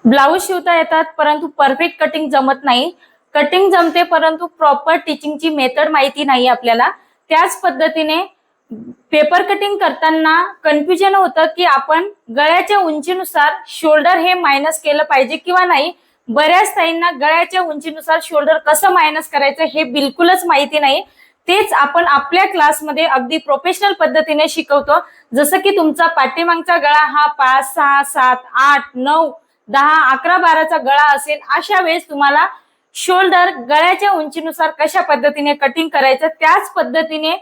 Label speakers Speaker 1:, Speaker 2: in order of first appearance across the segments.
Speaker 1: Blouse शिवता येतात परंतु परफेक्ट कटिंग जमत नाही. कटिंग जमते परंतु प्रॉपर टीचिंगची मेथड माहिती नाही आपल्याला. त्याच पद्धतीने पेपर कटिंग करताना कन्फ्युजन होतं की आपण गळ्याच्या उंचीनुसार शोल्डर हे मायनस केलं पाहिजे किंवा नाही. बऱ्याच ताईंना गळ्याच्या उंचीनुसार शोल्डर कसं मायनस करायचं हे बिलकुलच माहिती नाही. तेच आपण आपल्या क्लासमध्ये अगदी प्रोफेशनल पद्धतीने शिकवतो. जसं की तुमचा पाठीमागचा गळा हा 5, 6, 7, 8, 9, 10, 11, 12चा गळा असेल, अशा वेळेस तुम्हाला शोल्डर गळ्याच्या उंचीनुसार कशा पद्धतीने कटिंग करायचं त्याच पद्धतीने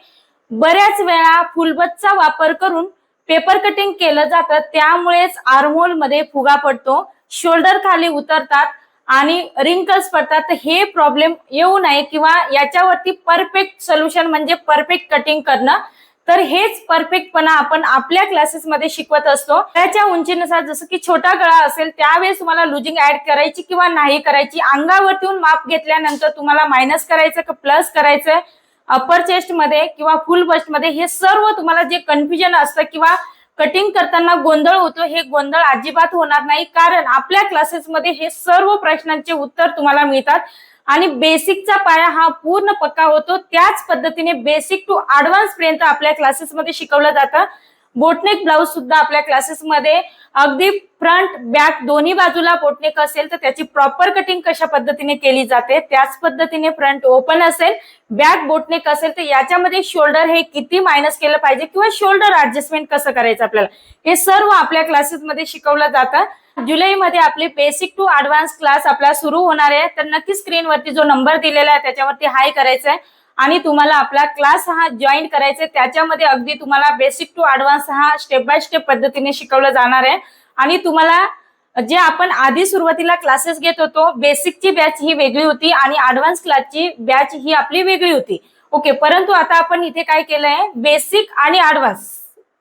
Speaker 1: बऱ्याच वेळा फुलबतचा वापर करून पेपर कटिंग केलं जातं. त्यामुळेच आर्महोल मध्ये फुगा पडतो, शोल्डर खाली उतरतात आणि रिंकल्स पडतात. तर हे प्रॉब्लेम येऊ नये किंवा याच्यावरती परफेक्ट सोल्युशन म्हणजे परफेक्ट कटिंग करणं. तर हेच परफेक्टपणा आपण आपल्या क्लासेसमध्ये शिकवत असतो. त्याच्या उंचीनुसार जसं की छोटा गळा असेल त्यावेळेस तुम्हाला लुजिंग ऍड करायची किंवा नाही करायची, अंगावरती माप घेतल्यानंतर तुम्हाला मायनस करायचं का प्लस करायचं, अपर चेस्ट मध्ये किंवा फुल बस्ट मध्ये, हे सर्व तुम्हाला जे कन्फ्युजन असतं किंवा कटिंग करताना गोंधळ होतो, हे गोंधळ अजिबात होणार नाही. कारण आपल्या क्लासेसमध्ये हे सर्व प्रश्नांचे उत्तर तुम्हाला मिळतात आणि बेसिकचा पाया हा पूर्ण पक्का होतो. त्याच पद्धतीने बेसिक टू ऍडव्हान्स पर्यंत आपल्या क्लासेसमध्ये शिकवलं जातं. बोटनेक ब्लाउज सुद्धा आपल्या क्लासेसमध्ये अगदी फ्रंट बॅक दोन्ही बाजूला बोटनेक असेल तर त्याची प्रॉपर कटिंग कशा पद्धतीने केली जाते, त्याच पद्धतीने फ्रंट ओपन असेल, बॅक बोटनेक असेल तर याच्यामध्ये शोल्डर हे किती मायनस केलं पाहिजे किंवा शोल्डर ऍडजस्टमेंट कसं करायचं आपल्याला, हे सर्व आपल्या क्लासेसमध्ये शिकवलं जातं. जुलैमध्ये आपले बेसिक टू ऍडव्हान्स क्लास आपला सुरू होणार आहे. तर नक्की स्क्रीनवरती जो नंबर दिलेला आहे त्याच्यावरती हाय करायचा आहे आणि तुम्हाला आपला क्लास हा जॉईन करायचा आहे. त्याच्यामध्ये अगदी तुम्हाला बेसिक टू ऍडव्हान्स हा स्टेप बाय स्टेप पद्धतीने शिकवलं जाणार आहे. आणि तुम्हाला जे आपण आधी सुरुवातीला क्लासेस घेत होतो, बेसिकची बॅच ही वेगळी होती आणि ऍडव्हान्स क्लासची बॅच ही आपली वेगळी होती. ओके, परंतु आता आपण इथे काय केलंय, बेसिक आणि ऍडव्हान्स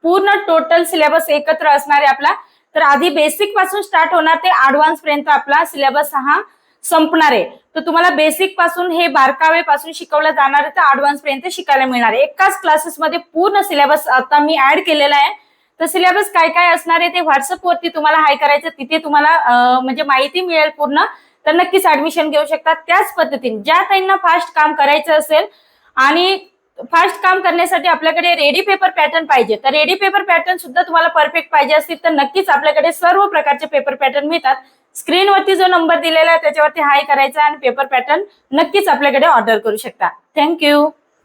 Speaker 1: पूर्ण टोटल सिलेबस एकत्र असणार आहे आपला. तर आधी बेसिक पासून स्टार्ट होणार ते ऍडव्हान्स पर्यंत आपला सिलेबस हा संपणार आहे. तर तुम्हाला बेसिक पासून हे बारकावे पासून शिकवलं जाणार आहे तर ऍडव्हान्स पर्यंत शिकायला मिळणार आहे. एकाच क्लासेसमध्ये पूर्ण सिलेबस आता मी ऍड केलेला आहे. तर सिलेबस काय काय असणार आहे ते व्हॉट्सअप वरती तुम्हाला हाय करायचं, तिथे तुम्हाला म्हणजे माहिती मिळेल पूर्ण. तर नक्कीच ऍडमिशन घेऊ शकता. त्याच पद्धतीने ज्या ताईंना फास्ट काम करायचं असेल आणि फास्ट काम करण्यासाठी आपल्याकडे रेडी पेपर पॅटर्न पाहिजे, तर रेडी पेपर पॅटर्न सुद्धा तुम्हाला परफेक्ट पाहिजे असतील तर नक्कीच आपल्याकडे सर्व प्रकारचे पेपर पॅटर्न मिळतात. स्क्रीनवरती जो नंबर दिलेला आहे त्याच्यावरती हाय करायचा आणि पेपर पॅटर्न नक्कीच आपल्याकडे ऑर्डर करू शकता. थँक्यू.